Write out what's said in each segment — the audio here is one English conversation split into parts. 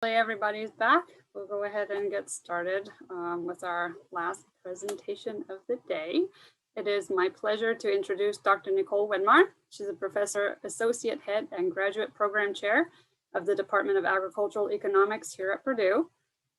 Everybody's back. We'll go ahead and get started with our last presentation of the day. It is my pleasure to introduce Dr. Nicole Widmar. She's a professor, associate head, and graduate program chair of the Department of Agricultural Economics here at Purdue.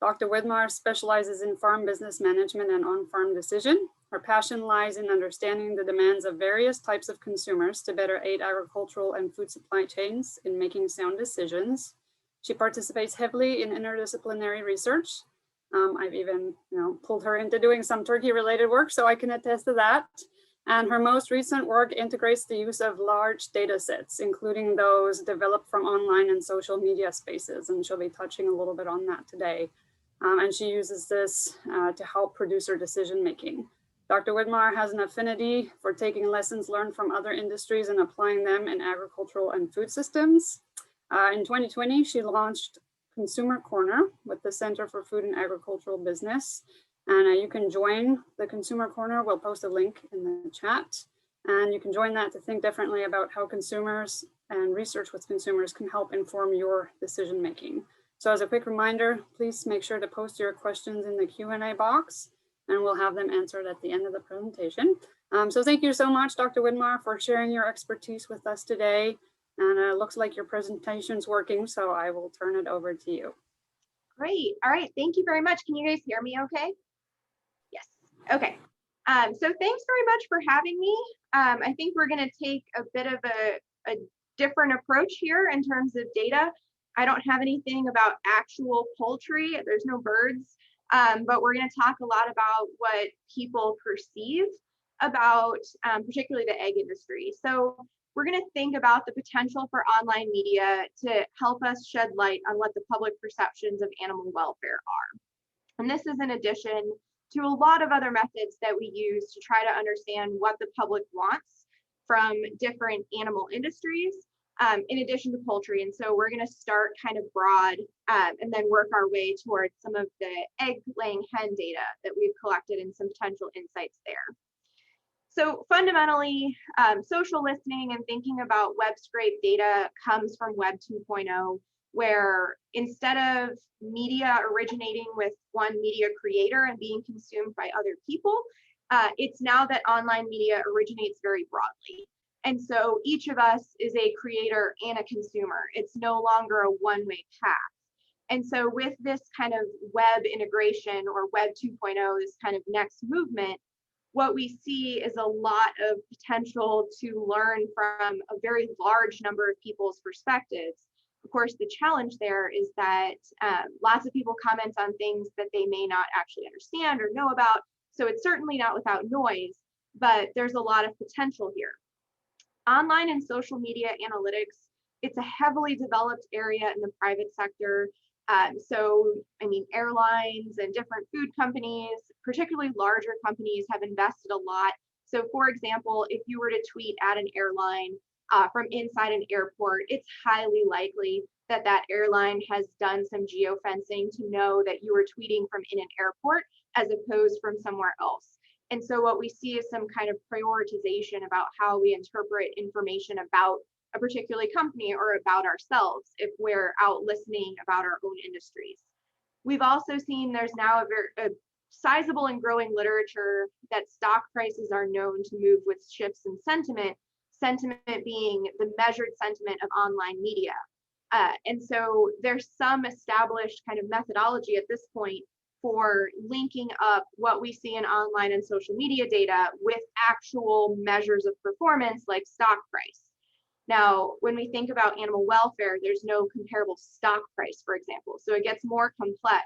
Dr. Widmar specializes in farm business management and on-farm decision. Her passion lies in understanding the demands of various types of consumers to better aid agricultural and food supply chains in making sound decisions. She participates heavily in interdisciplinary research. I've even pulled her into doing some turkey-related work, so I can attest to that. And her most recent work integrates the use of large data sets, including those developed from online and social media spaces, and she'll be touching a little bit on that today. And she uses this to help producer decision-making. Dr. Widmar has an affinity for taking lessons learned from other industries and applying them in agricultural and food systems. In 2020, she launched Consumer Corner with the Center for Food and Agricultural Business. And you can join the Consumer Corner. We'll post a link in the chat. And you can join that to think differently about how consumers and research with consumers can help inform your decision making. So as a quick reminder, please make sure to post your questions in the Q&A box, and we'll have them answered at the end of the presentation. So thank you so much, Dr. Widmar, for sharing your expertise with us today. And it looks like your presentation's working, so I will turn it over to you. Great. All right. Thank you very much. Can you guys hear me okay? Yes. Okay. So thanks very much for having me. I think we're going to take a bit of a different approach here in terms of data. I don't have anything about actual poultry. There's no birds, but we're going to talk a lot about what people perceive about particularly the egg industry. So we're going to think about the potential for online media to help us shed light on what the public perceptions of animal welfare are. And this is in addition to a lot of other methods that we use to try to understand what the public wants from different animal industries, in addition to poultry. And so we're going to start kind of broad and then work our way towards some of the egg-laying hen data that we've collected and some potential insights there. So fundamentally, social listening and thinking about web scrape data comes from Web 2.0, where instead of media originating with one media creator and being consumed by other people, it's now that online media originates very broadly. And so each of us is a creator and a consumer. It's no longer a one-way path. And so with this kind of web integration or Web 2.0, this kind of next movement, what we see is a lot of potential to learn from a very large number of people's perspectives. Of course, the challenge there is that lots of people comment on things that they may not actually understand or know about. So it's certainly not without noise, but there's a lot of potential here. Online and social media analytics, it's a heavily developed area in the private sector. Airlines and different food companies, particularly larger companies, have invested a lot. So for example, if you were to tweet at an airline from inside an airport, it's highly likely that that airline has done some geofencing to know that you were tweeting from in an airport as opposed from somewhere else. And so what we see is some kind of prioritization about how we interpret information about a particular company or about ourselves if we're out listening about our own industries. We've also seen there's now a sizable and growing literature that stock prices are known to move with shifts in sentiment being the measured sentiment of online media. And so there's some established kind of methodology at this point for linking up what we see in online and social media data with actual measures of performance like stock price. Now, when we think about animal welfare, there's no comparable stock price, for example. So it gets more complex.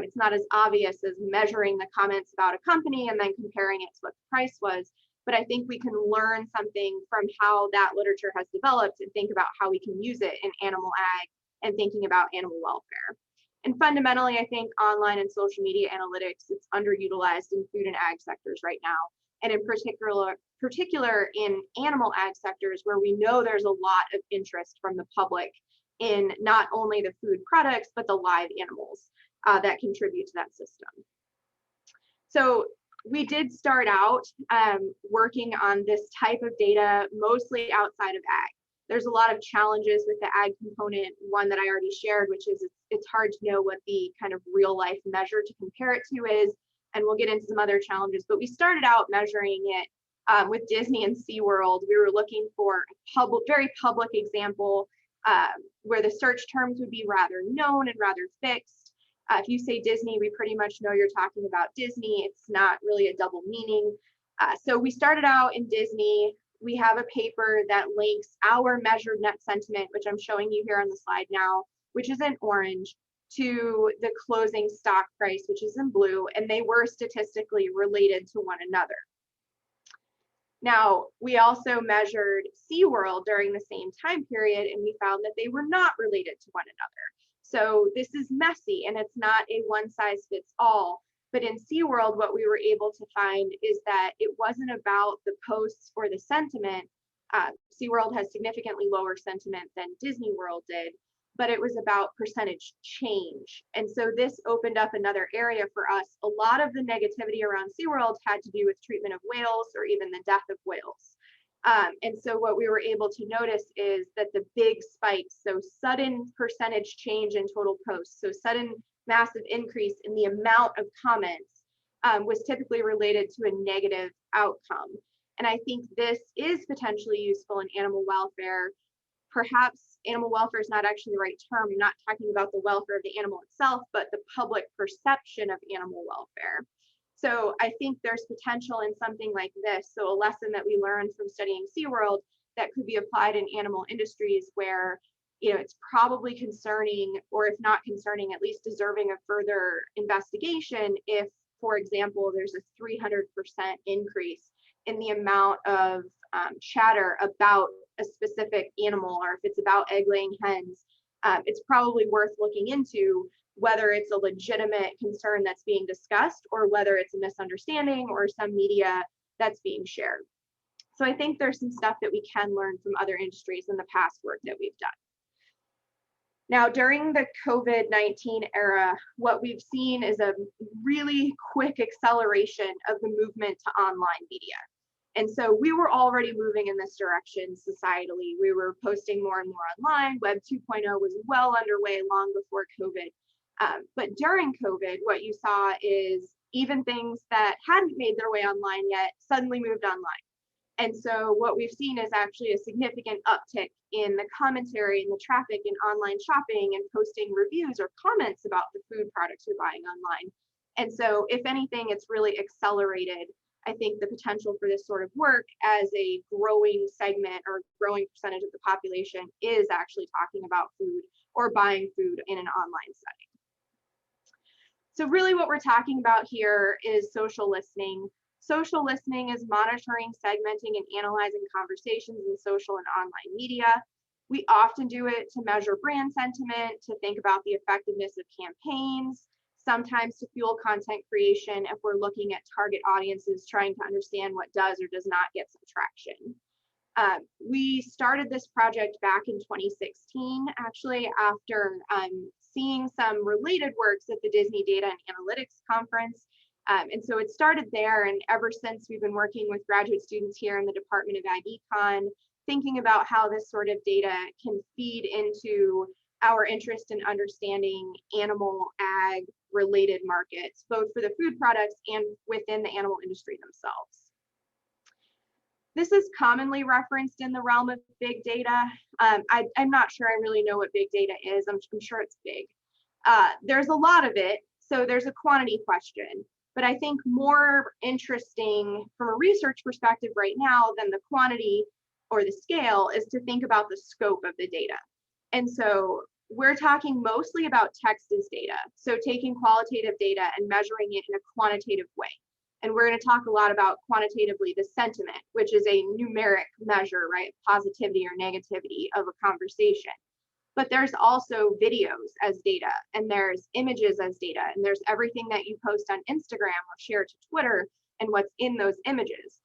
It's not as obvious as measuring the comments about a company and then comparing it to what the price was. But I think we can learn something from how that literature has developed and think about how we can use it in animal ag and thinking about animal welfare. And fundamentally, I think online and social media analytics, it's underutilized in food and ag sectors right now. And in particular in animal ag sectors where we know there's a lot of interest from the public in not only the food products, but the live animals that contribute to that system. So we did start out working on this type of data mostly outside of ag. There's a lot of challenges with the ag component, one that I already shared, which is it's hard to know what the kind of real life measure to compare it to is, and we'll get into some other challenges. But we started out measuring it with Disney and SeaWorld. We were looking for a very public example where the search terms would be rather known and rather fixed. If you say Disney, we pretty much know you're talking about Disney. It's not really a double meaning. So we started out in Disney. We have a paper that links our measured net sentiment, which I'm showing you here on the slide now, which is in orange, to the closing stock price, which is in blue, and they were statistically related to one another. Now, we also measured SeaWorld during the same time period, and we found that they were not related to one another. So this is messy, and it's not a one-size-fits-all. But in SeaWorld, what we were able to find is that it wasn't about the posts or the sentiment. SeaWorld has significantly lower sentiment than Disney World did, but it was about percentage change. And so this opened up another area for us. A lot of the negativity around SeaWorld had to do with treatment of whales or even the death of whales. And so what we were able to notice is that the big spikes, so sudden percentage change in total posts, so sudden massive increase in the amount of comments was typically related to a negative outcome. And I think this is potentially useful in animal welfare. Perhaps animal welfare is not actually the right term. I'm not talking about the welfare of the animal itself, but the public perception of animal welfare. So I think there's potential in something like this. So a lesson that we learned from studying SeaWorld that could be applied in animal industries where, you know, it's probably concerning, or if not concerning, at least deserving of further investigation if, for example, there's a 300% increase in the amount of chatter about a specific animal, or if it's about egg-laying hens. It's probably worth looking into whether it's a legitimate concern that's being discussed or whether it's a misunderstanding or some media that's being shared. So I think there's some stuff that we can learn from other industries in the past work that we've done. Now, during the COVID-19 era, what we've seen is a really quick acceleration of the movement to online media. And so we were already moving in this direction societally. We were posting more and more online. Web 2.0 was well underway long before COVID. But during COVID, what you saw is even things that hadn't made their way online yet suddenly moved online. And so what we've seen is actually a significant uptick in the commentary and the traffic in online shopping and posting reviews or comments about the food products you're buying online. And so if anything, it's really accelerated, I think, the potential for this sort of work as a growing segment or growing percentage of the population is actually talking about food or buying food in an online setting. So really what we're talking about here is social listening. Social listening is monitoring, segmenting, and analyzing conversations in social and online media. We often do it to measure brand sentiment, to think about the effectiveness of campaigns, sometimes to fuel content creation if we're looking at target audiences, trying to understand what does or does not get some traction. We started this project back in 2016, actually, after seeing some related works at the Disney Data and Analytics Conference. And so it started there, and ever since we've been working with graduate students here in the Department of Ag Econ, thinking about how this sort of data can feed into our interest in understanding animal ag related markets, both for the food products and within the animal industry themselves. This is commonly referenced in the realm of big data. I'm not sure I really know what big data is. I'm sure it's big. There's a lot of it, so there's a quantity question. But I think more interesting from a research perspective right now than the quantity or the scale is to think about the scope of the data. And so we're talking mostly about text as data. So taking qualitative data and measuring it in a quantitative way. And we're going to talk a lot about quantitatively the sentiment, which is a numeric measure, right? Positivity or negativity of a conversation. But there's also videos as data, and there's images as data, and there's everything that you post on Instagram or share to Twitter and what's in those images.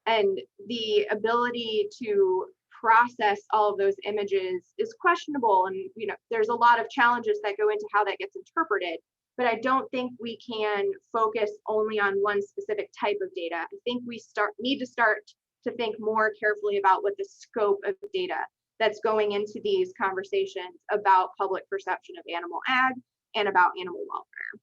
And the ability to process all of those images is questionable. And, you know, there's a lot of challenges that go into how that gets interpreted. But I don't think we can focus only on one specific type of data. I think we need to start to think more carefully about what the scope of data that's going into these conversations about public perception of animal ag and about animal welfare.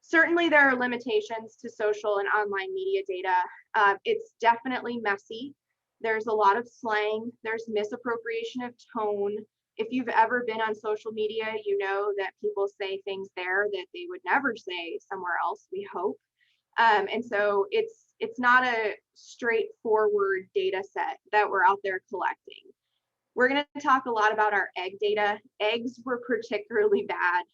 Certainly, there are limitations to social and online media data. It's definitely messy. There's a lot of slang. There's misappropriation of tone. If you've ever been on social media, you know that people say things there that they would never say somewhere else, we hope. And so it's not a straightforward data set that we're out there collecting. We're going to talk a lot about our egg data. Eggs were particularly bad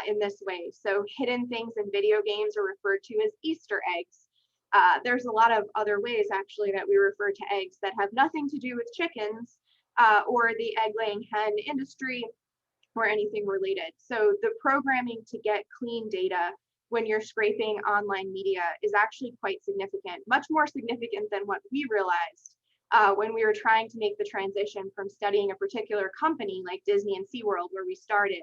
in this way. So hidden things in video games are referred to as Easter eggs. There's a lot of other ways actually that we refer to eggs that have nothing to do with chickens or the egg-laying hen industry or anything related. So the programming to get clean data when you're scraping online media is actually quite significant, much more significant than what we realized when we were trying to make the transition from studying a particular company like Disney and SeaWorld, where we started,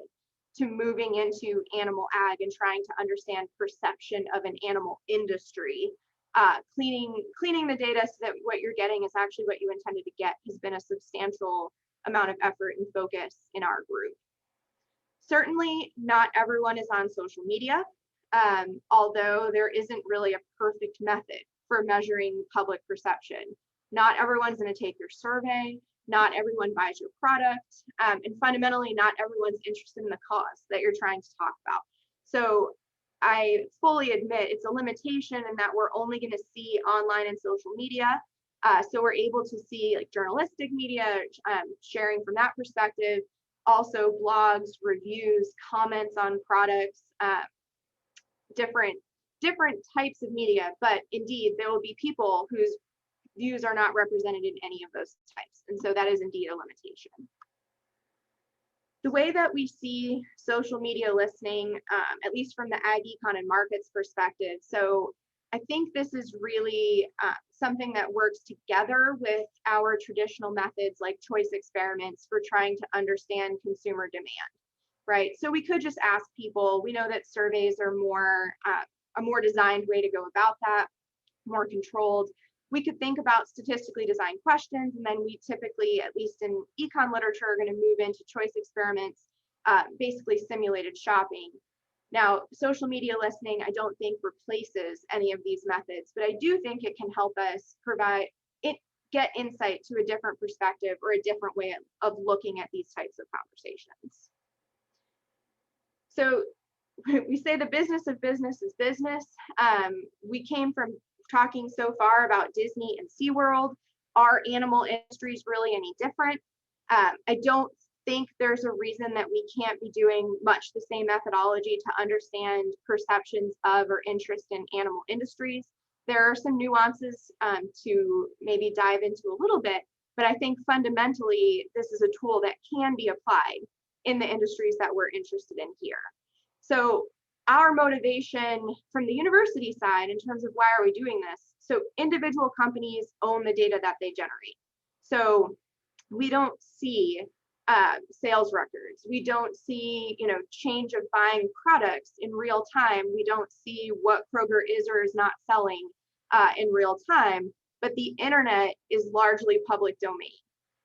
to moving into animal ag and trying to understand perception of an animal industry. Cleaning the data so that what you're getting is actually what you intended to get has been a substantial amount of effort and focus in our group. Certainly not everyone is on social media, although there isn't really a perfect method for measuring public perception. Not everyone's going to take your survey, not everyone buys your product, and fundamentally not everyone's interested in the cause that you're trying to talk about. So I fully admit it's a limitation in that we're only going to see online and social media. So we're able to see like journalistic media, sharing from that perspective, also blogs, reviews, comments on products, different types of media, but indeed there will be people whose views are not represented in any of those types. And so that is indeed a limitation. The way that we see social media listening, at least from the ag econ and markets perspective, so I think this is really something that works together with our traditional methods like choice experiments for trying to understand consumer demand, right? So we could just ask people. We know that surveys are a more designed way to go about that, more controlled. We could think about statistically designed questions, and then we typically, at least in econ literature, are going to move into choice experiments, basically simulated shopping. Now, social media listening, I don't think replaces any of these methods, but I do think it can help us get insight to a different perspective or a different way of looking at these types of conversations. So we say the business of business is business. We came from talking so far about Disney and SeaWorld. Are animal industries really any different? I don't think there's a reason that we can't be doing much the same methodology to understand perceptions of or interest in animal industries. There are some nuances to maybe dive into a little bit, but I think fundamentally this is a tool that can be applied in the industries that we're interested in here. So our motivation from the university side in terms of why are we doing this? So individual companies own the data that they generate. So we don't see sales records. We don't see, change of buying products in real time. We don't see what Kroger is or is not selling in real time, but the internet is largely public domain.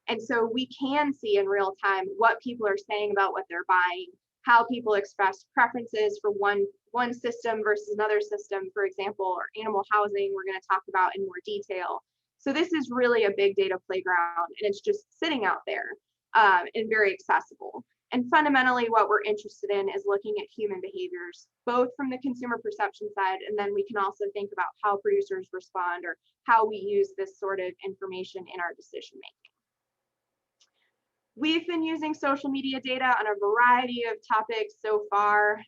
And so we can see in real time what people are saying about what they're buying, how people express preferences for one system versus another system, for example, or animal housing we're going to talk about in more detail. So this is really a big data playground, and it's just sitting out there and very accessible. And fundamentally, what we're interested in is looking at human behaviors, both from the consumer perception side, and then we can also think about how producers respond or how we use this sort of information in our decision making. We've been using social media data on a variety of topics so far.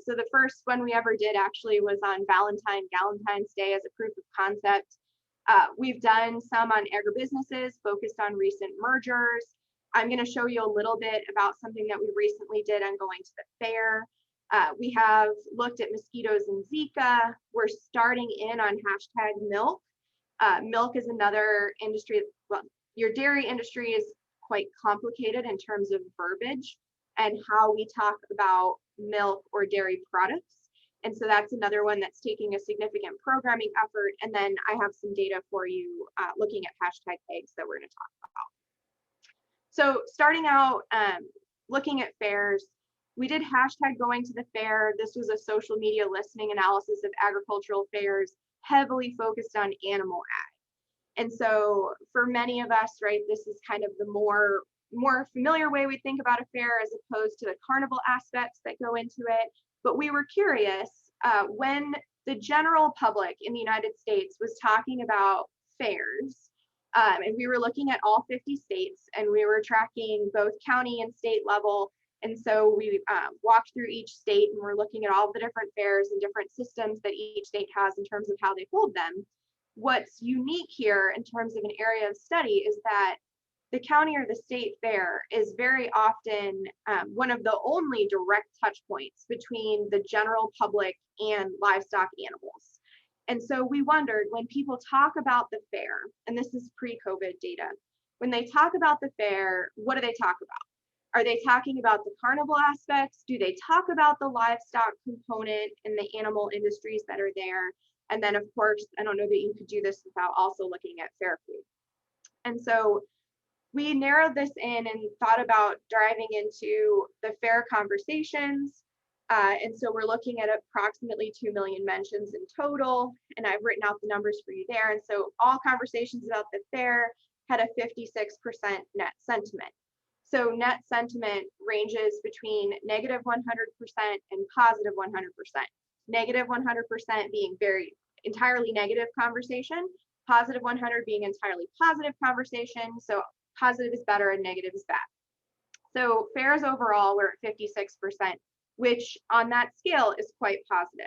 So the first one we ever did actually was on Valentine's Day as a proof of concept. We've done some on agribusinesses focused on recent mergers. I'm going to show you a little bit about something that we recently did on going to the fair. We have looked at mosquitoes and Zika. We're starting in on #milk. Milk is another industry. Well, your dairy industry is quite complicated in terms of verbiage and how we talk about milk or dairy products. And so that's another one that's taking a significant programming effort. And then I have some data for you looking at #eggs that we're going to talk about. So starting out, looking at fairs, we did hashtag going to the fair. This was a social media listening analysis of agricultural fairs, heavily focused on animal ag. And so for many of us, right, this is kind of the more familiar way we think about a fair as opposed to the carnival aspects that go into it. But we were curious when the general public in the United States was talking about fairs, and we were looking at all 50 states, and we were tracking both county and state level. And so we walked through each state, and we're looking at all the different fairs and different systems that each state has in terms of how they hold them. What's unique here in terms of an area of study is that the county or the state fair is very often one of the only direct touch points between the general public and livestock animals. And so we wondered, when people talk about the fair, and this is pre-COVID data, when they talk about the fair, what do they talk about? Are they talking about the carnival aspects? Do they talk about the livestock component and the animal industries that are there? And then, of course, I don't know that you could do this without also looking at fair food. And so we narrowed this in and thought about driving into the fair conversations. And so we're looking at approximately 2 million mentions in total. And I've written out the numbers for you there. And so all conversations about the fair had a 56% net sentiment. So net sentiment ranges between negative 100% and positive 100%. Negative 100% being entirely negative conversation, positive 100 being entirely positive conversation. So positive is better and negative is bad. So fairs overall were at 56%, which on that scale is quite positive.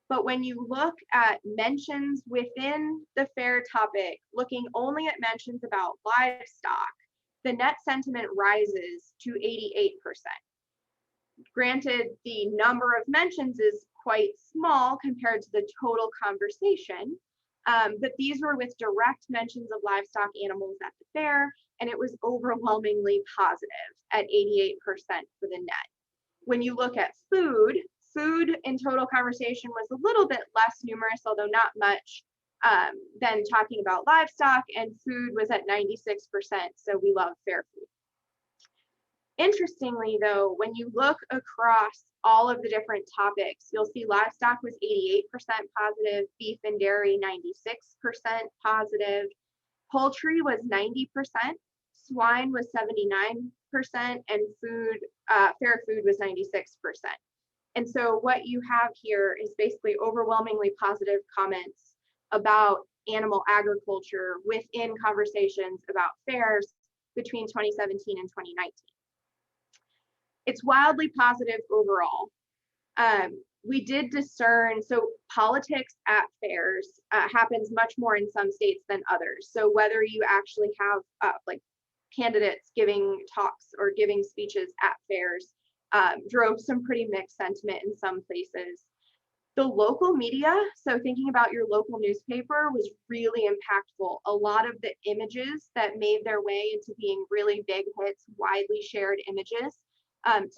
But when you look at mentions within the fair topic, looking only at mentions about livestock, the net sentiment rises to 88%. Granted, the number of mentions is quite small compared to the total conversation, but these were with direct mentions of livestock animals at the fair, and it was overwhelmingly positive at 88% for the net. When you look at food in total conversation was a little bit less numerous, although not much, than talking about livestock, and food was at 96%, so we love fair food. Interestingly, though, when you look across all of the different topics, you'll see livestock was 88% positive, beef and dairy 96% positive, poultry was 90%, swine was 79%, and food, fair food was 96%. And so what you have here is basically overwhelmingly positive comments about animal agriculture within conversations about fairs between 2017 and 2019. It's wildly positive overall. We did discern, so politics at fairs happens much more in some states than others. So whether you actually have like candidates giving talks or giving speeches at fairs drove some pretty mixed sentiment in some places. The local media, so thinking about your local newspaper, was really impactful. A lot of the images that made their way into being really big hits, widely shared images,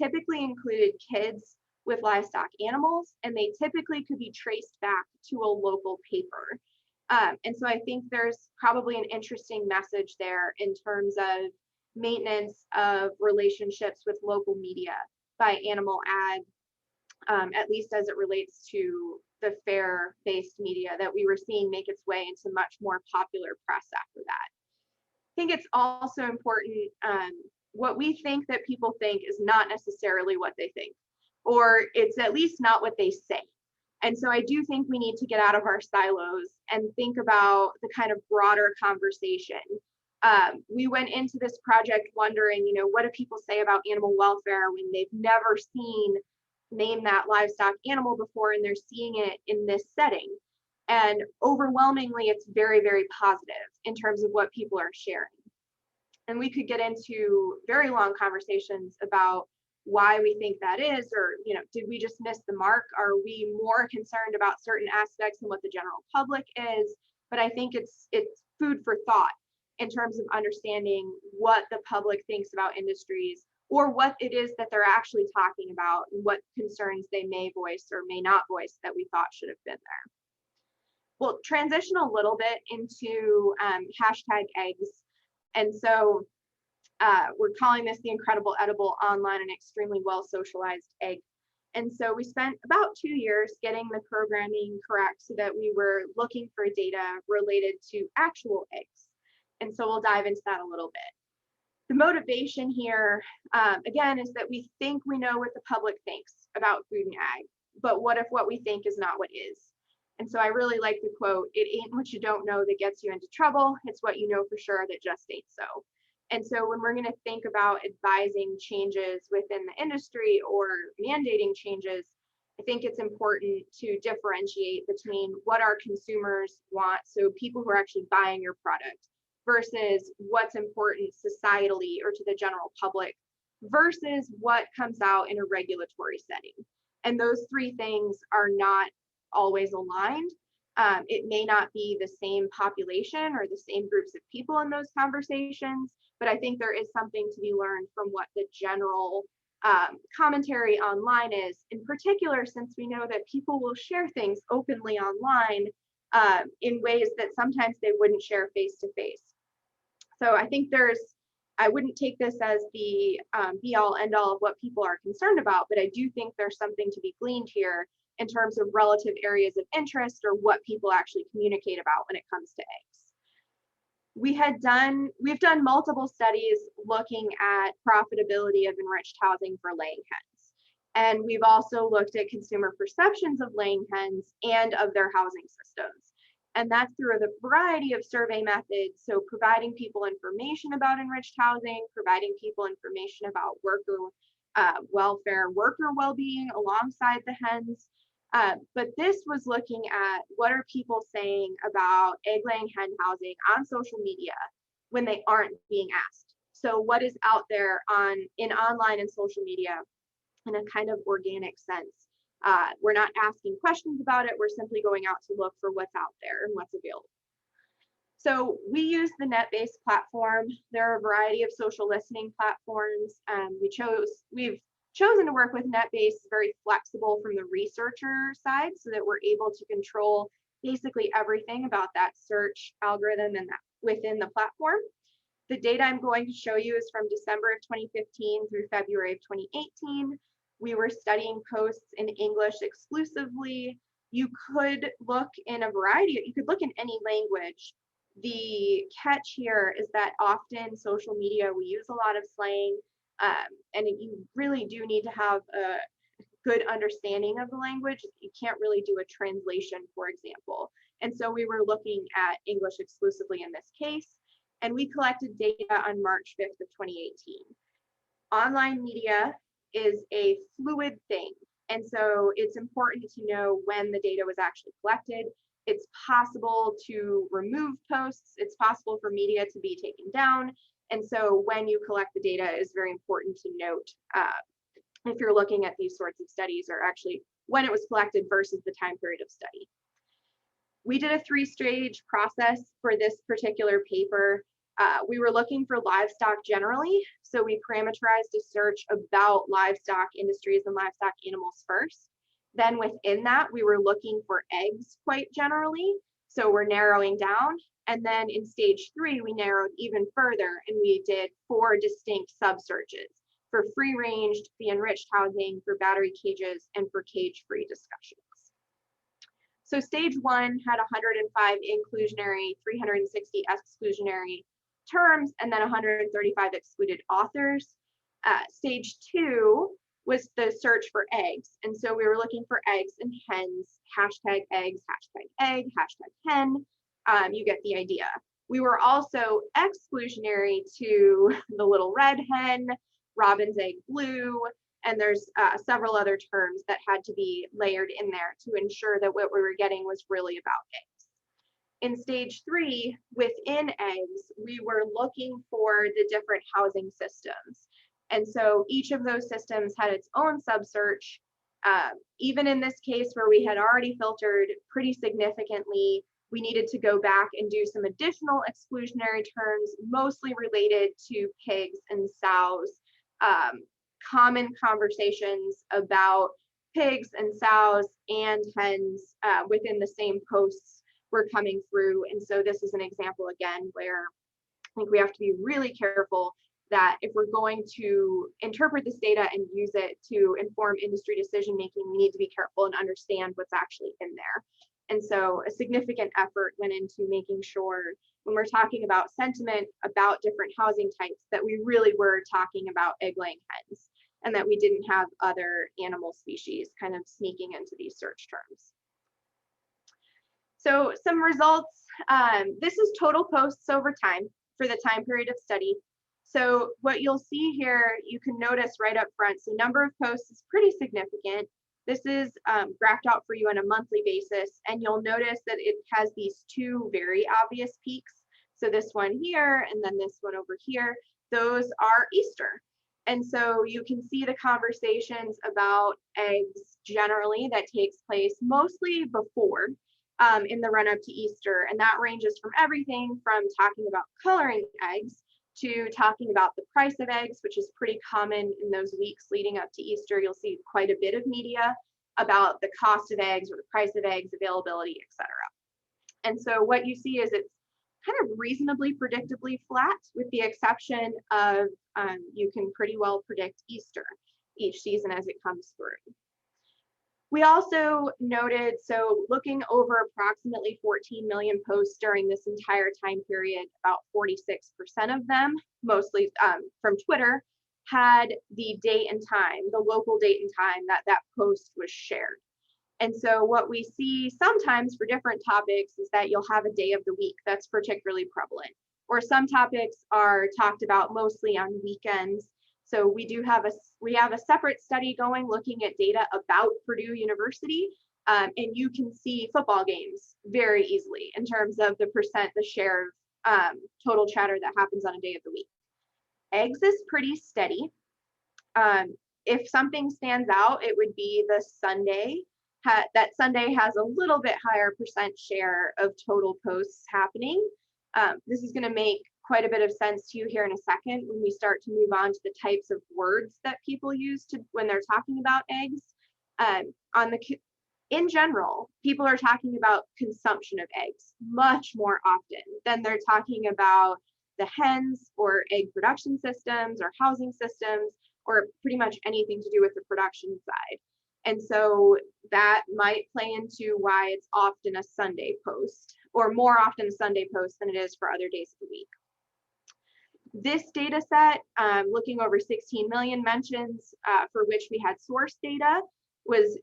typically included kids with livestock animals, and they typically could be traced back to a local paper. And so I think there's probably an interesting message there in terms of maintenance of relationships with local media by animal ag, at least as it relates to the fair-based media that we were seeing make its way into much more popular press after that. I think it's also important, what we think that people think is not necessarily what they think, or it's at least not what they say. And so I do think we need to get out of our silos and think about the kind of broader conversation. We went into this project wondering, what do people say about animal welfare when they've never seen name that livestock animal before and they're seeing it in this setting? And overwhelmingly, it's very, very positive in terms of what people are sharing. And we could get into very long conversations about why we think that is, or did we just miss the mark? Are we more concerned about certain aspects than what the general public is? But I think it's food for thought in terms of understanding what the public thinks about industries, or what it is that they're actually talking about, and what concerns they may voice or may not voice that we thought should have been there. We'll transition a little bit into hashtag eggs. And so We're calling this the incredible edible online and extremely well socialized egg. And so we spent about 2 years getting the programming correct so that we were looking for data related to actual eggs. And so we'll dive into that a little bit. The motivation here, again, is that we think we know what the public thinks about food and ag, but what if what we think is not what is? And so I really like the quote, "It ain't what you don't know that gets you into trouble, it's what you know for sure that just ain't so." And so when we're going to think about advising changes within the industry or mandating changes, I think it's important to differentiate between what our consumers want, so people who are actually buying your product, versus what's important societally or to the general public, versus what comes out in a regulatory setting. And those three things are not always aligned. It may not be the same population or the same groups of people in those conversations, but I think there is something to be learned from what the general commentary online is, in particular, since we know that people will share things openly online in ways that sometimes they wouldn't share face to face. So I think I wouldn't take this as the be all end all of what people are concerned about, but I do think there's something to be gleaned here in terms of relative areas of interest or what people actually communicate about when it comes to eggs. We've done multiple studies looking at profitability of enriched housing for laying hens. And we've also looked at consumer perceptions of laying hens and of their housing systems. And that's through a variety of survey methods. So providing people information about enriched housing, providing people information about worker welfare, worker well-being alongside the hens. But this was looking at what are people saying about egg-laying hen housing on social media when they aren't being asked. So what is out there in online and social media in a kind of organic sense. We're not asking questions about it. We're simply going out to look for what's out there and what's available. So we use the net-based platform. There are a variety of social listening platforms. We've chosen to work with net-based, very flexible from the researcher side, so that we're able to control basically everything about that search algorithm and that within the platform. The data I'm going to show you is from December of 2015 through February of 2018. We were studying posts in English exclusively. You could look in you could look in any language. The catch here is that often social media, we use a lot of slang, and you really do need to have a good understanding of the language. You can't really do a translation, for example. And so we were looking at English exclusively in this case, and we collected data on March 5th of 2018. Online media is a fluid thing. And so it's important to know when the data was actually collected. It's possible to remove posts. It's possible for media to be taken down. And so when you collect the data, is very important to note if you're looking at these sorts of studies, or actually when it was collected versus the time period of study. We did a 3-stage process for this particular paper. We were looking for livestock generally. So we parameterized a search about livestock industries and livestock animals first. Then within that, we were looking for eggs quite generally. So we're narrowing down. And then in stage 3, we narrowed even further, and we did 4 distinct sub-searches for free-ranged, the enriched housing, for battery cages, and for cage-free discussions. So stage 1 had 105 inclusionary, 360 exclusionary terms, and then 135 excluded authors. Stage 2 was the search for eggs. And so we were looking for eggs and hens, hashtag eggs, hashtag egg, hashtag hen. You get the idea. We were also exclusionary to the little red hen, robin's egg blue, and there's several other terms that had to be layered in there to ensure that what we were getting was really about eggs. In stage 3, within eggs, we were looking for the different housing systems. And so each of those systems had its own sub-search. Even in this case where we had already filtered pretty significantly, we needed to go back and do some additional exclusionary terms, mostly related to pigs and sows. Common conversations about pigs and sows and hens within the same posts were coming through. And so this is an example again where I think we have to be really careful that if we're going to interpret this data and use it to inform industry decision making, we need to be careful and understand what's actually in there. And so a significant effort went into making sure when we're talking about sentiment about different housing types that we really were talking about egg-laying hens, and that we didn't have other animal species kind of sneaking into these search terms. So some results, this is total posts over time for the time period of study. So what you'll see here, you can notice right up front, so number of posts is pretty significant. This is graphed out for you on a monthly basis, and you'll notice that it has these two very obvious peaks. So this one here, and then this one over here, those are Easter. And so you can see the conversations about eggs generally that takes place mostly before in the run up to Easter. And that ranges from everything from talking about coloring eggs to talking about the price of eggs, which is pretty common in those weeks leading up to Easter. You'll see quite a bit of media about the cost of eggs or the price of eggs, availability, etc. And so what you see is it's kind of reasonably predictably flat, with the exception of you can pretty well predict Easter each season as it comes through. We also noted, so looking over approximately 14 million posts during this entire time period, about 46% of them, mostly from Twitter, had the date and time, the local date and time that that post was shared. And so what we see sometimes for different topics is that you'll have a day of the week that's particularly prevalent, or some topics are talked about mostly on weekends. So we have a separate study going looking at data about Purdue University, and you can see football games very easily in terms of the share of total chatter that happens on a day of the week. Eggs is pretty steady. If something stands out, it would be the Sunday. That Sunday has a little bit higher percent share of total posts happening. This is going to make quite a bit of sense to you here in a second when we start to move on to the types of words that people use when they're talking about eggs. In general, people are talking about consumption of eggs much more often than they're talking about the hens or egg production systems or housing systems or pretty much anything to do with the production side. And so that might play into why it's often a Sunday post, or more often a Sunday post than it is for other days of the week. This data set, looking over 16 million mentions for which we had source data, was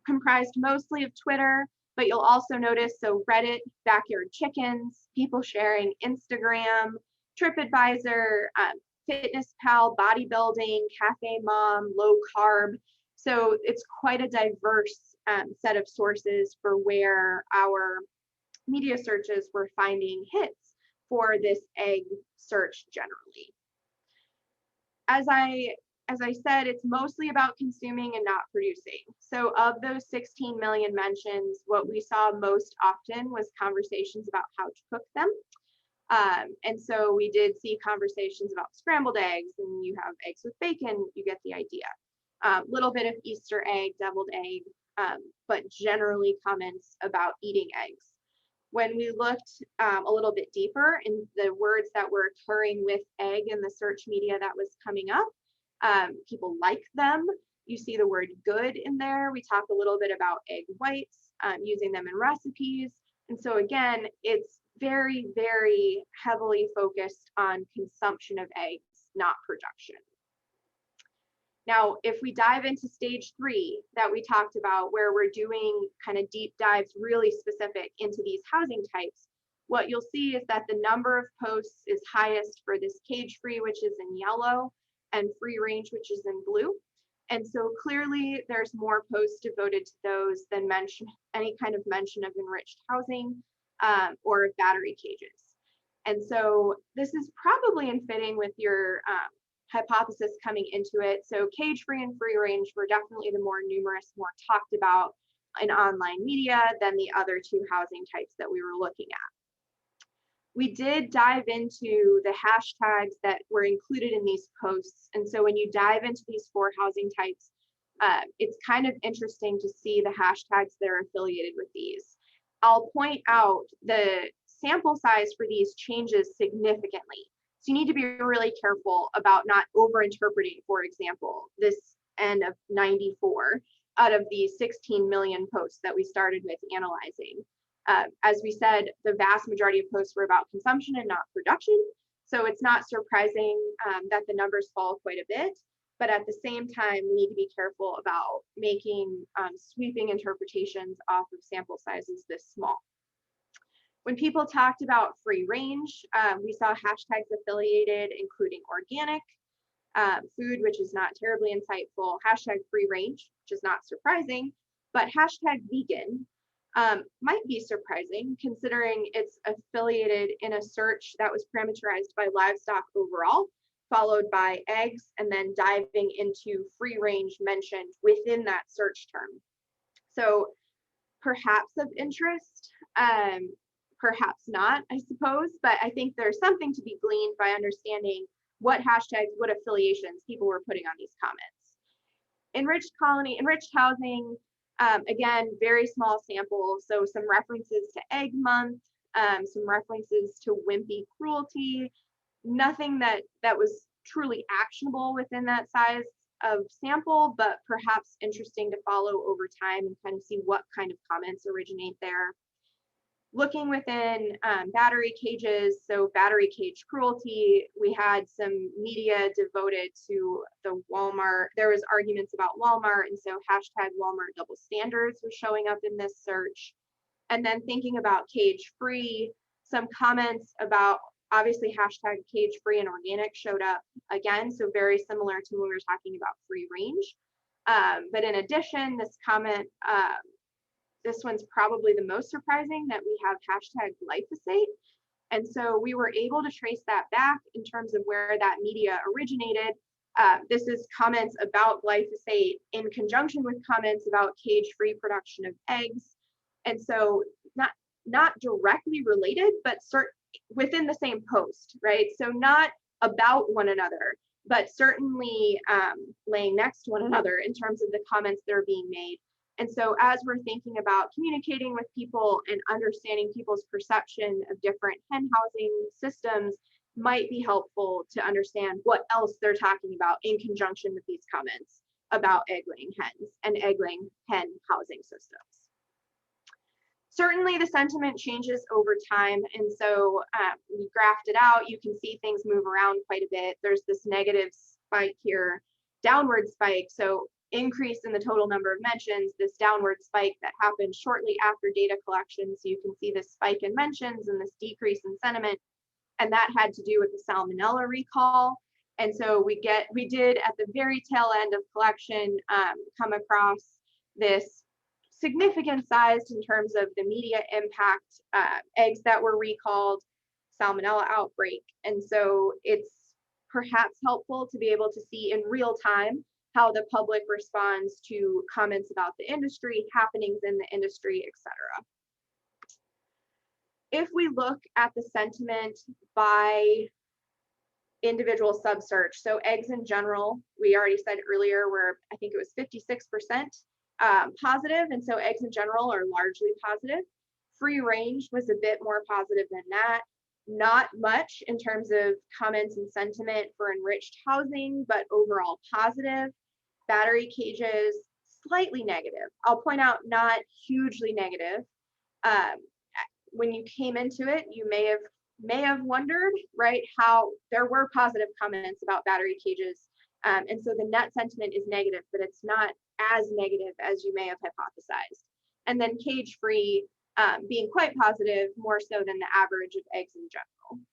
comprised mostly of Twitter, but you'll also notice, so Reddit, backyard chickens, people sharing Instagram, TripAdvisor, Fitness Pal, bodybuilding, cafe mom, low carb. So it's quite a diverse set of sources for where our media searches were finding hits for this egg search generally. As I said, it's mostly about consuming and not producing. So of those 16 million mentions, what we saw most often was conversations about how to cook them. And so we did see conversations about scrambled eggs, and you have eggs with bacon, you get the idea. Little bit of Easter egg, deviled egg, but generally comments about eating eggs. When we looked a little bit deeper in the words that were occurring with egg in the search media that was coming up, people like them. You see the word good in there. We talk a little bit about egg whites, using them in recipes. And so again, it's very, very heavily focused on consumption of eggs, not production. Now, if we dive into stage 3 that we talked about, where we're doing kind of deep dives really specific into these housing types, what you'll see is that the number of posts is highest for this cage-free, which is in yellow, and free range, which is in blue. And so clearly there's more posts devoted to those than any kind of mention of enriched housing or battery cages. And so this is probably in fitting with your hypothesis coming into it. So cage-free and free range were definitely the more numerous, more talked about in online media than the other two housing types that we were looking at. We did dive into the hashtags that were included in these posts. And so when you dive into these 4 housing types, it's kind of interesting to see the hashtags that are affiliated with these. I'll point out the sample size for these changes significantly. So you need to be really careful about not over-interpreting, for example, this N of 94 out of the 16 million posts that we started with analyzing. As we said, the vast majority of posts were about consumption and not production. So it's not surprising that the numbers fall quite a bit. But at the same time, we need to be careful about making sweeping interpretations off of sample sizes this small. When people talked about free range, we saw hashtags affiliated, including organic, food, which is not terribly insightful, hashtag free range, which is not surprising, but hashtag vegan might be surprising considering it's affiliated in a search that was parameterized by livestock overall, followed by eggs, and then diving into free range mentioned within that search term. So perhaps of interest, perhaps not, I suppose, but I think there's something to be gleaned by understanding what hashtags, what affiliations people were putting on these comments. Enriched colony, enriched housing, again, very small sample. So some references to egg month, some references to wimpy cruelty, nothing that was truly actionable within that size of sample, but perhaps interesting to follow over time and kind of see what kind of comments originate there. Looking within battery cages, so battery cage cruelty, we had some media devoted to the Walmart. There was arguments about Walmart, and so hashtag Walmart double standards was showing up in this search. And then thinking about cage free, some comments about obviously hashtag cage free and organic showed up again, so very similar to when we were talking about free range. But in addition, this comment, this one's probably the most surprising, that we have hashtag glyphosate. And so we were able to trace that back in terms of where that media originated. This is comments about glyphosate in conjunction with comments about cage-free production of eggs. And so not directly related, but within the same post, right? So not about one another, but certainly laying next to one another in terms of the comments that are being made. And so as we're thinking about communicating with people and understanding people's perception of different hen housing systems, might be helpful to understand what else they're talking about in conjunction with these comments about egg-laying hens and egg-laying hen housing systems. Certainly the sentiment changes over time, and so we graphed it out. You can see things move around quite a bit. There's this negative spike here, downward spike, so increase in the total number of mentions, this downward spike that happened shortly after data collection. So you can see this spike in mentions and this decrease in sentiment, and that had to do with the salmonella recall. And so we did at the very tail end of collection come across this significant size in terms of the media impact, eggs that were recalled, salmonella outbreak. And so it's perhaps helpful to be able to see in real time how the public responds to comments about the industry, happenings in the industry, etc. If we look at the sentiment by individual sub-search, so eggs in general, we already said earlier, where I think it was 56% positive, and so eggs in general are largely positive. Free range was a bit more positive than that. Not much in terms of comments and sentiment for enriched housing, but overall positive. Battery cages, slightly negative. I'll point out not hugely negative. When you came into it, you may have wondered, right, how there were positive comments about battery cages. And so the net sentiment is negative, but it's not as negative as you may have hypothesized. And then cage free being quite positive, more so than the average of eggs in general.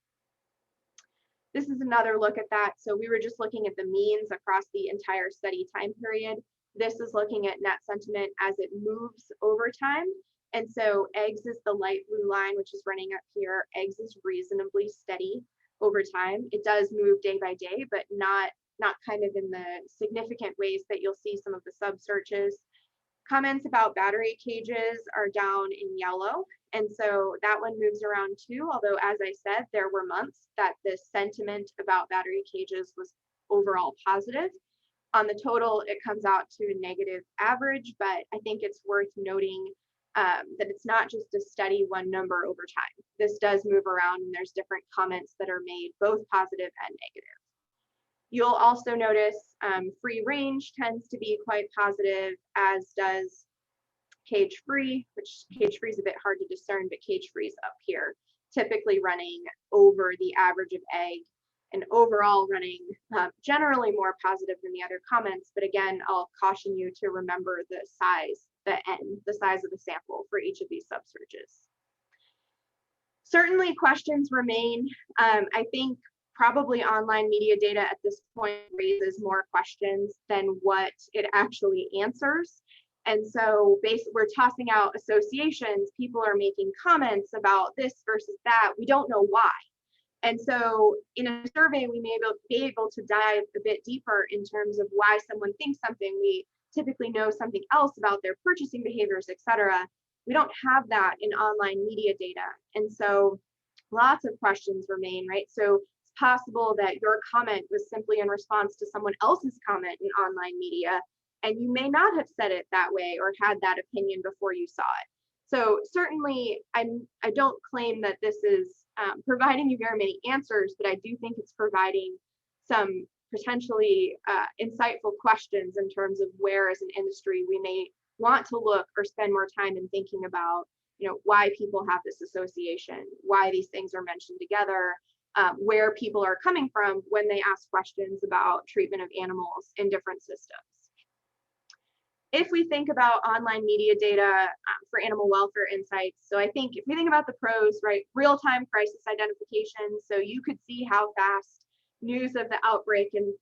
This is another look at that. So we were just looking at the means across the entire study time period. This is looking at net sentiment as it moves over time. And so eggs is the light blue line, which is running up here. Eggs is reasonably steady over time. It does move day by day, but not kind of in the significant ways that you'll see some of the sub searches. Comments about battery cages are down in yellow. And so that one moves around too, although as I said, there were months that the sentiment about battery cages was overall positive. On the total, it comes out to a negative average, but I think it's worth noting that it's not just a steady one number over time. This does move around, and there's different comments that are made, both positive and negative. You'll also notice free range tends to be quite positive, as does cage free, which cage free is a bit hard to discern, but cage free is up here, typically running over the average of egg, and overall running generally more positive than the other comments. But again, I'll caution you to remember the size, the N, the size of the sample for each of these subsearches. Certainly questions remain. I think probably online media data at this point raises more questions than what it actually answers. And so basically we're tossing out associations. People are making comments about this versus that. We don't know why. And so in a survey, we may be able to dive a bit deeper in terms of why someone thinks something. We typically know something else about their purchasing behaviors, et cetera. We don't have that in online media data. And so lots of questions remain, right? So it's possible that your comment was simply in response to someone else's comment in online media, and you may not have said it that way or had that opinion before you saw it. So certainly, I don't claim that this is providing you very many answers, but I do think it's providing some potentially insightful questions in terms of where, as an industry, we may want to look or spend more time in thinking about, you know, why people have this association, why these things are mentioned together, where people are coming from when they ask questions about treatment of animals in different systems. If we think about online media data for animal welfare insights, so I think if we think about the pros, right, real-time crisis identification, so you could see how fast news of the outbreak and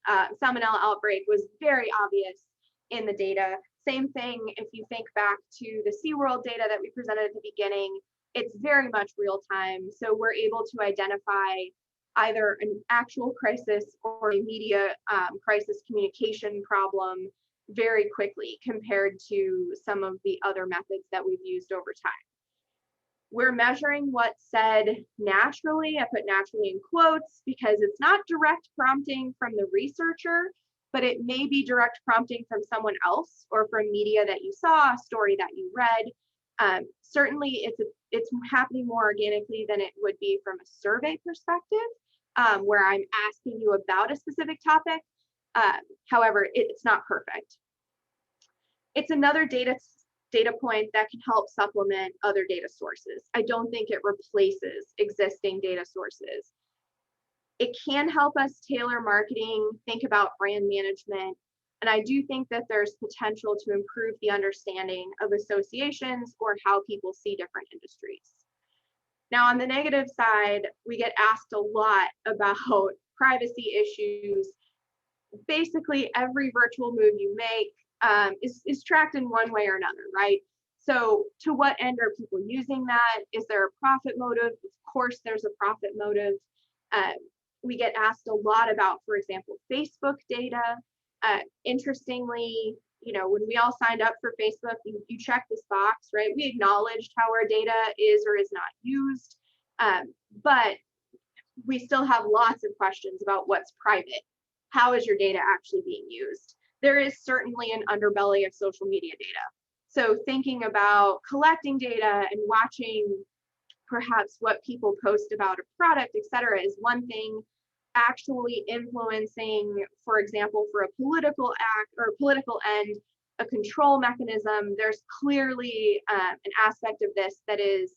salmonella outbreak was very obvious in the data. Same thing if you think back to the SeaWorld data that we presented at the beginning, it's very much real time. So we're able to identify either an actual crisis or a media crisis communication problem very quickly compared to some of the other methods that we've used over time. We're measuring what's said naturally. I put naturally in quotes because it's not direct prompting from the researcher, but it may be direct prompting from someone else or from media that you saw, a story that you read. Certainly it's happening more organically than it would be from a survey perspective, where I'm asking you about a specific topic. However, it's not perfect. It's another data point that can help supplement other data sources. I don't think it replaces existing data sources. It can help us tailor marketing, think about brand management, and I do think that there's potential to improve the understanding of associations or how people see different industries. Now, on the negative side, we get asked a lot about privacy issues. Basically, every virtual move you make is tracked in one way or another, right? So to what end are people using that? Is there a profit motive? Of course, there's a profit motive. We get asked a lot about, for example, Facebook data. Interestingly, you know, when we all signed up for Facebook, you check this box, right? We acknowledged how our data is or is not used, but we still have lots of questions about what's private. How is your data actually being used? There is certainly an underbelly of social media data. So thinking about collecting data and watching perhaps what people post about a product, et cetera, is one thing. Actually influencing, for example, for a political act or political end, a control mechanism, there's clearly an aspect of this that is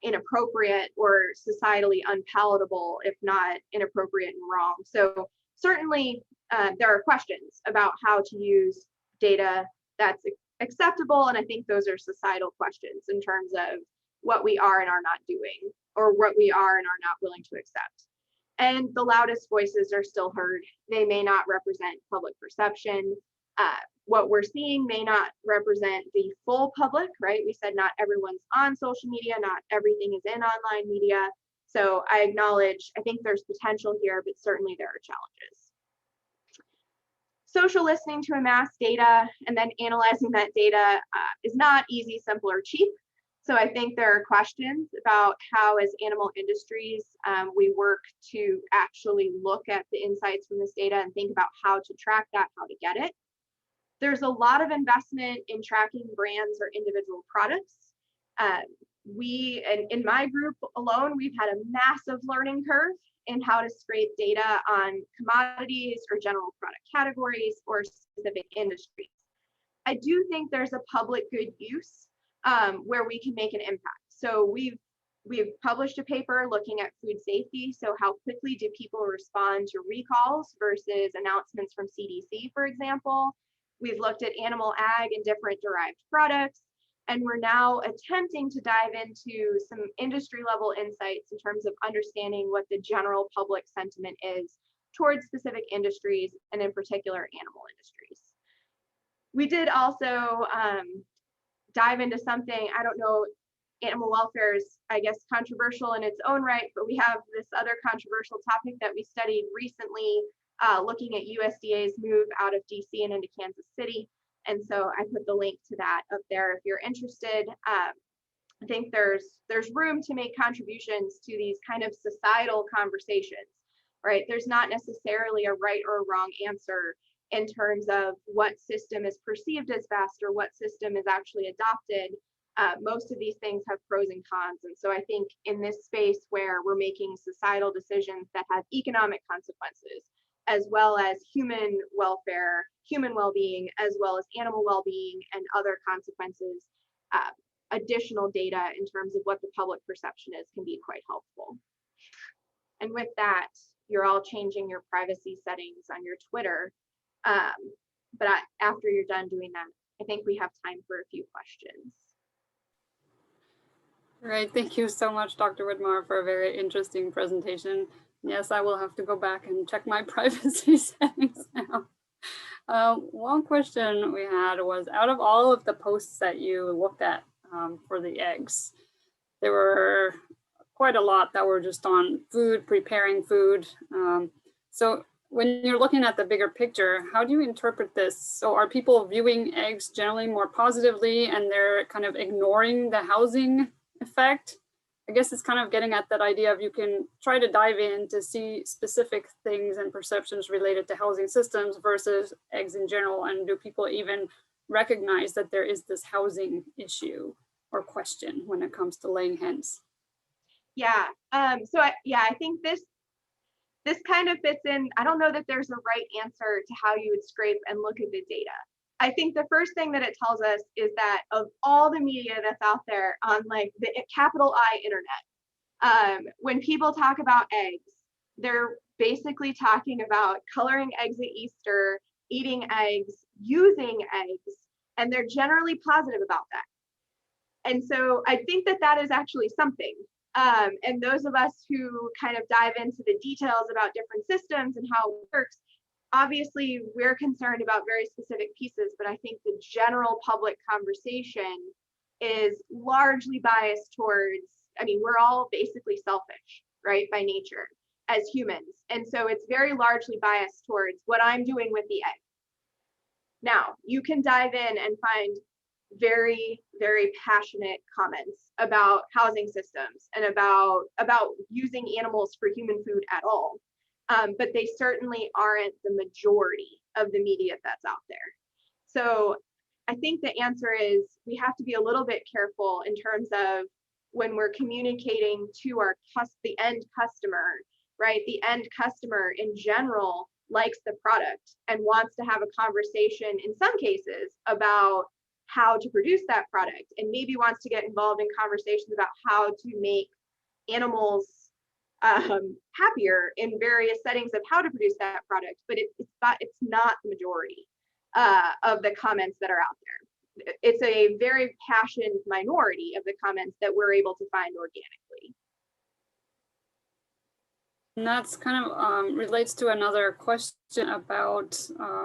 inappropriate or societally unpalatable, if not inappropriate and wrong. So certainly there are questions about how to use data that's acceptable, and I think those are societal questions in terms of what we are and are not doing, or what we are and are not willing to accept. And the loudest voices are still heard. They may not represent public perception. What we're seeing may not represent the full public, right? We said not everyone's on social media, not everything is in online media. So I acknowledge, I think there's potential here, but certainly there are challenges. Social listening to amass data and then analyzing that data is not easy, simple, or cheap. So I think there are questions about how, as animal industries, we work to actually look at the insights from this data and think about how to track that, how to get it. There's a lot of investment in tracking brands or individual products. In my group alone, we've had a massive learning curve in how to scrape data on commodities or general product categories or specific industries. I do think there's a public good use where we can make an impact. So we've published a paper looking at food safety. So how quickly do people respond to recalls versus announcements from CDC, for example? We've looked at animal ag and different derived products. And we're now attempting to dive into some industry level insights in terms of understanding what the general public sentiment is towards specific industries, and in particular, animal industries. We did also dive into something, I don't know, animal welfare is, I guess, controversial in its own right, but we have this other controversial topic that we studied recently, looking at USDA's move out of DC and into Kansas City. And so I put the link to that up there if you're interested. I think there's room to make contributions to these kind of societal conversations, right? There's not necessarily a right or wrong answer in terms of what system is perceived as best or what system is actually adopted. Most of these things have pros and cons. And so I think in this space where we're making societal decisions that have economic consequences, as well as human welfare, human well-being, as well as animal well-being and other consequences, additional data in terms of what the public perception is can be quite helpful. And with that, you're all changing your privacy settings on your Twitter. But after you're done doing that, I think we have time for a few questions. Great, thank you so much, Dr. Widmar, for a very interesting presentation. Yes, I will have to go back and check my privacy settings now. One question we had was, out of all of the posts that you looked at for the eggs, there were quite a lot that were just on food, preparing food. So when you're looking at the bigger picture, how do you interpret this? So are people viewing eggs generally more positively and they're kind of ignoring the housing effect? I guess it's kind of getting at that idea of you can try to dive in to see specific things and perceptions related to housing systems versus eggs in general. And do people even recognize that there is this housing issue or question when it comes to laying hens? Yeah, I think this kind of fits in. I don't know that there's a right answer to how you would scrape and look at the data. I think the first thing that it tells us is that of all the media that's out there on like the capital I internet, when people talk about eggs, they're basically talking about coloring eggs at Easter, eating eggs, using eggs, and they're generally positive about that. And so I think that that is actually something. And those of us who kind of dive into the details about different systems and how it works, obviously we're concerned about very specific pieces, but I think the general public conversation is largely biased towards, I mean, we're all basically selfish, right, by nature as humans. And so it's very largely biased towards what I'm doing with the egg. Now, you can dive in and find very, very passionate comments about housing systems and about using animals for human food at all. But they certainly aren't the majority of the media that's out there. So I think the answer is we have to be a little bit careful in terms of when we're communicating to the end customer, right? The end customer in general likes the product and wants to have a conversation in some cases about how to produce that product, and maybe wants to get involved in conversations about how to make animals happier in various settings of how to produce that product, but it's not the majority of the comments that are out there. It's a very passionate minority of the comments that we're able to find organically. And that's kind of relates to another question about,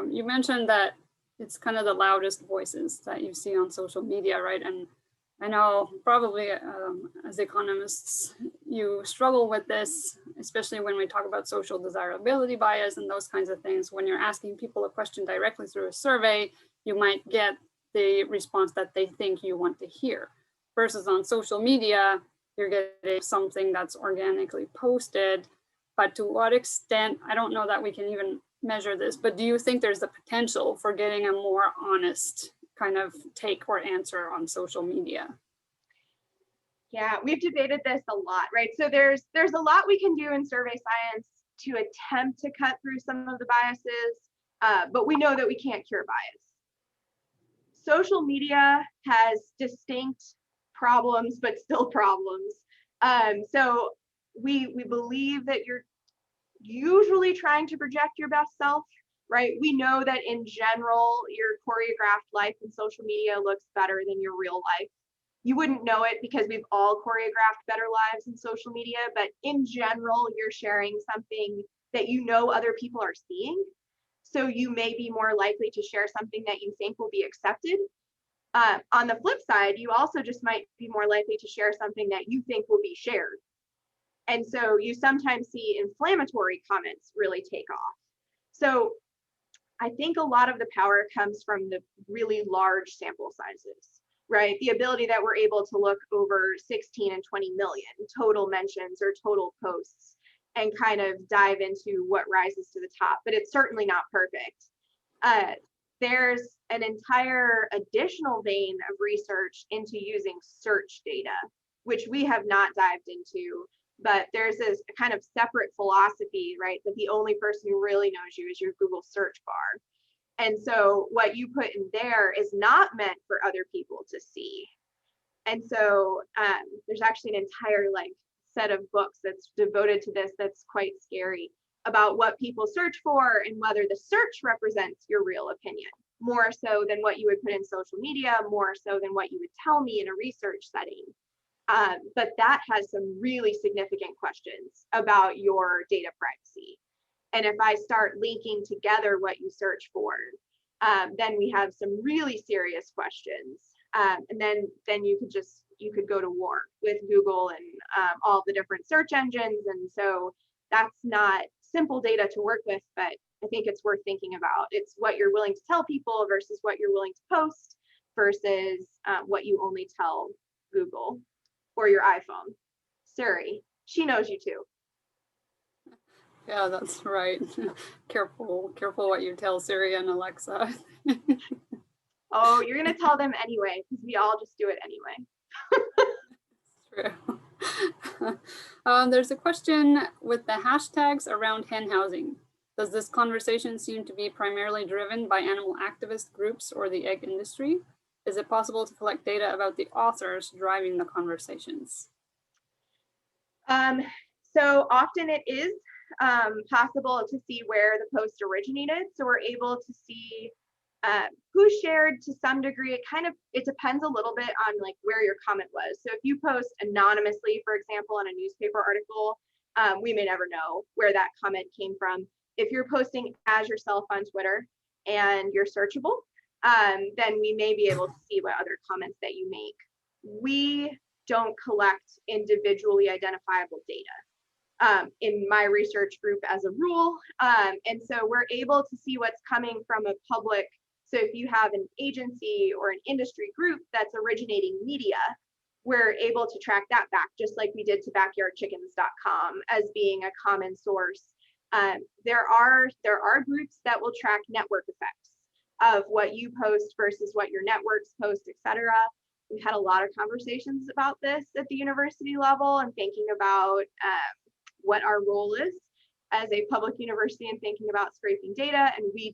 you mentioned that it's kind of the loudest voices that you see on social media, right? And I know probably as economists, you struggle with this, especially when we talk about social desirability bias and those kinds of things. When you're asking people a question directly through a survey, you might get the response that they think you want to hear. Versus on social media, you're getting something that's organically posted. But to what extent, I don't know that we can even measure this, but do you think there's the potential for getting a more honest kind of take or answer on social media? Yeah, we've debated this a lot, right? So there's a lot we can do in survey science to attempt to cut through some of the biases, but we know that we can't cure bias. Social media has distinct problems, but still problems. So we believe that you're usually trying to project your best self, right? We know that in general, your choreographed life in social media looks better than your real life. You wouldn't know it because we've all choreographed better lives in social media, but in general, you're sharing something that you know other people are seeing. So you may be more likely to share something that you think will be accepted. On the flip side, you also just might be more likely to share something that you think will be shared. And so you sometimes see inflammatory comments really take off. So I think a lot of the power comes from the really large sample sizes, right? The ability that we're able to look over 16 and 20 million total mentions or total posts and kind of dive into what rises to the top, but it's certainly not perfect. There's an entire additional vein of research into using search data, which we have not dived into, but there's this kind of separate philosophy, right? That the only person who really knows you is your Google search bar. And so what you put in there is not meant for other people to see. And so there's actually an entire set of books that's devoted to this that's quite scary about what people search for and whether the search represents your real opinion, more so than what you would put in social media, more so than what you would tell me in a research setting. But that has some really significant questions about your data privacy. And if I start linking together what you search for, then we have some really serious questions. And then you could go to war with Google and all the different search engines. And so that's not simple data to work with, but I think it's worth thinking about. It's what you're willing to tell people versus what you're willing to post versus what you only tell Google or your iPhone. Siri, she knows you too. Yeah, that's right. Careful what you tell Siri and Alexa. Oh, you're gonna tell them anyway, because we all just do it anyway. True. There's a question with the hashtags around hen housing. Does this conversation seem to be primarily driven by animal activist groups or the egg industry? Is it possible to collect data about the authors driving the conversations? So often it is possible to see where the post originated. So we're able to see who shared to some degree. It depends a little bit on where your comment was. So if you post anonymously, for example, in a newspaper article, we may never know where that comment came from. If you're posting as yourself on Twitter and you're searchable, then we may be able to see what other comments that you make. We don't collect individually identifiable data in my research group as a rule. And so we're able to see what's coming from a public. So if you have an agency or an industry group that's originating media, we're able to track that back, just like we did to backyardchickens.com as being a common source. There are groups that will track network effects of what you post versus what your networks post, etc. We had a lot of conversations about this at the university level and thinking about what our role is as a public university and thinking about scraping data. And we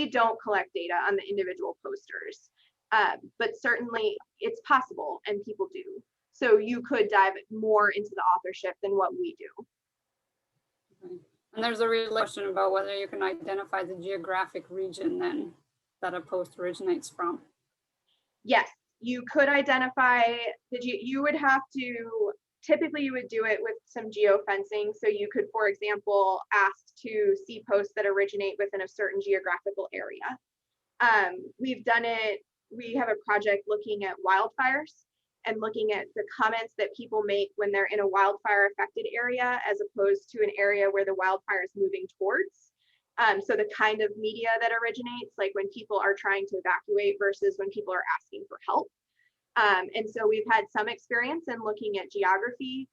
don't collect data on the individual posters, but certainly it's possible and people do. So you could dive more into the authorship than what we do. Okay. And there's a real question about whether you can identify the geographic region then that a post originates from. Yes, you could identify you would have to, typically you would do it with some geofencing. So you could, for example, ask to see posts that originate within a certain geographical area. We've done it, we have a project looking at wildfires and looking at the comments that people make when they're in a wildfire affected area as opposed to an area where the wildfire is moving towards. So the kind of media that originates, like when people are trying to evacuate versus when people are asking for help. And so we've had some experience in looking at geography.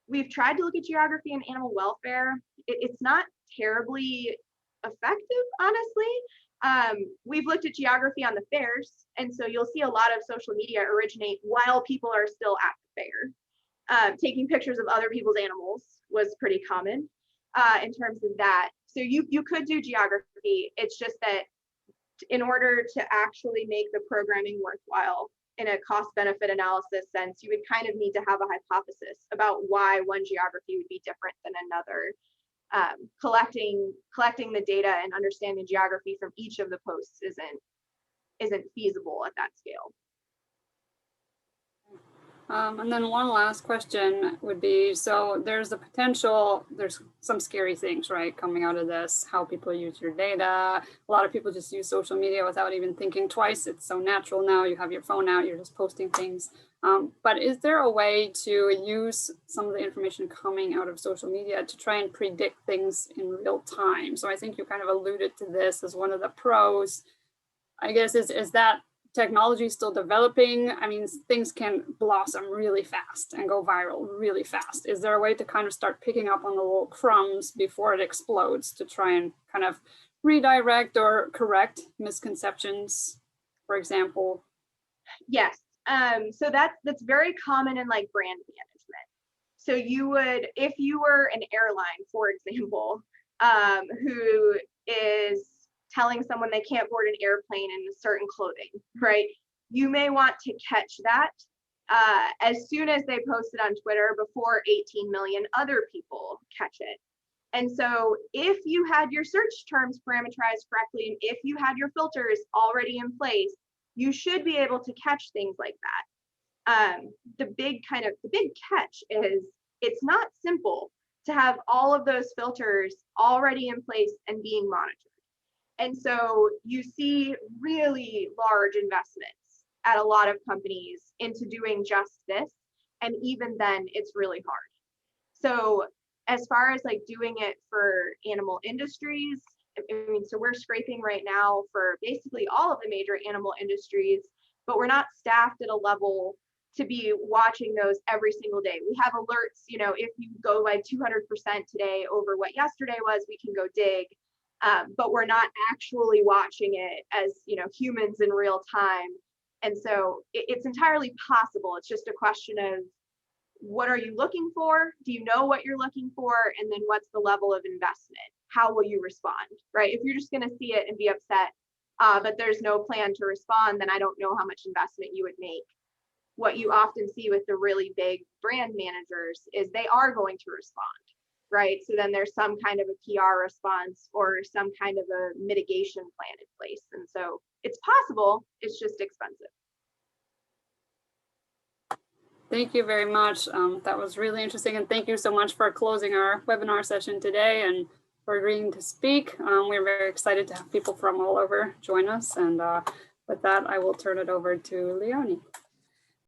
We've tried to look at geography and animal welfare. It's not terribly effective, honestly. We've looked at geography on the fairs, and so you'll see a lot of social media originate while people are still at the fair. Taking pictures of other people's animals was pretty common in terms of that. So you could do geography. It's just that in order to actually make the programming worthwhile in a cost-benefit analysis sense, you would kind of need to have a hypothesis about why one geography would be different than another. Collecting the data and understanding geography from each of the posts isn't feasible at that scale. And then one last question would be, so there's the potential, there's some scary things, right, coming out of this, how people use your data. A lot of people just use social media without even thinking twice. It's so natural now. You have your phone out, you're just posting things. But is there a way to use some of the information coming out of social media to try and predict things in real time? So I think you kind of alluded to this as one of the pros. I guess, is that technology still developing? I mean, things can blossom really fast and go viral really fast. Is there a way to kind of start picking up on the little crumbs before it explodes to try and kind of redirect or correct misconceptions, for example? Yes. So that's very common in like brand management. So you would, if you were an airline, for example, who is telling someone they can't board an airplane in a certain clothing, right? You may want to catch that as soon as they post it on Twitter before 18 million other people catch it. And so if you had your search terms parameterized correctly, and if you had your filters already in place, you should be able to catch things like that. The big catch is it's not simple to have all of those filters already in place and being monitored. And so you see really large investments at a lot of companies into doing just this. And even then it's really hard. So as far as like doing it for animal industries, I mean, so we're scraping right now for basically all of the major animal industries, but we're not staffed at a level to be watching those every single day. We have alerts, you know, if you go by 200% today over what yesterday was, we can go dig. But we're not actually watching it as, you know, humans in real time. And so it's entirely possible. It's just a question of what are you looking for? Do you know what you're looking for? And then what's the level of investment? How will you respond, right? If you're just going to see it and be upset, but there's no plan to respond, then I don't know how much investment you would make. What you often see with the really big brand managers is they are going to respond, right? So then there's some kind of a PR response or some kind of a mitigation plan in place. And so it's possible, it's just expensive. Thank you very much. That was really interesting. And thank you so much for closing our webinar session today and for agreeing to speak. We're very excited to have people from all over join us. And with that, I will turn it over to Leonie.